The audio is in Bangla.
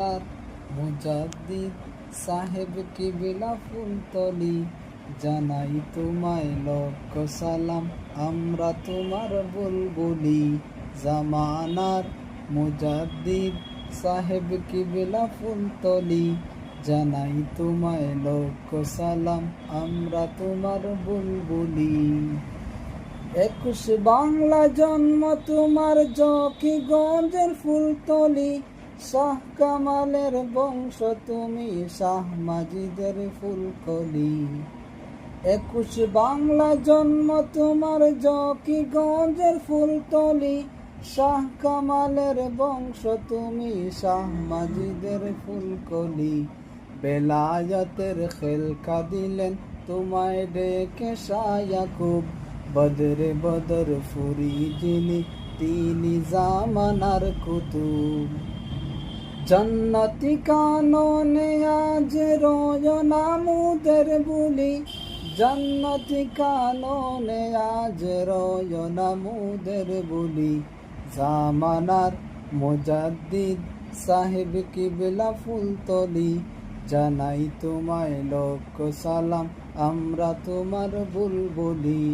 জামানার মুজাদ্দিদ সাহেব কিবলা ফুলতলি, জানাই তোমায় লক্ষ সালাম, আমরা তোমার বুলবুলি। জামানার মুজাদ্দিদ সাহেব কিবলা ফুলতলি, জানাই তোমায় লক্ষ সালাম, আমরা তোমার বুলবুলি। 21 বাংলা জন্ম তোমার, জকিগঞ্জের ফুলতলি, শাহ কামালের বংশ তুমি, শাহ মাজিদের ফুলকলি। 21 বাংলা জন্ম তোমার, জকিগঞ্জের ফুলতলি, শাহ কামালের বংশ তুমি, শাহ মাজিদের ফুলকলি। বেলায়েতের খেলকা দিলেন তোমায় ডেকে শাহ ইয়াকুব, বদরে বদর ফুরি যিনি, তিনি জামানার কুতুব। জন্নতি কাননে আজ রয়না মুদের বুলি, জন্নতি কাননে আজ রয়না মুদের বুলি। জামানার মুজাদ্দিদ সাহেব কিবলা ফুলতলি, জানাই তোমায় লক্ষ সালাম, আমরা তোমার বুলবুলি।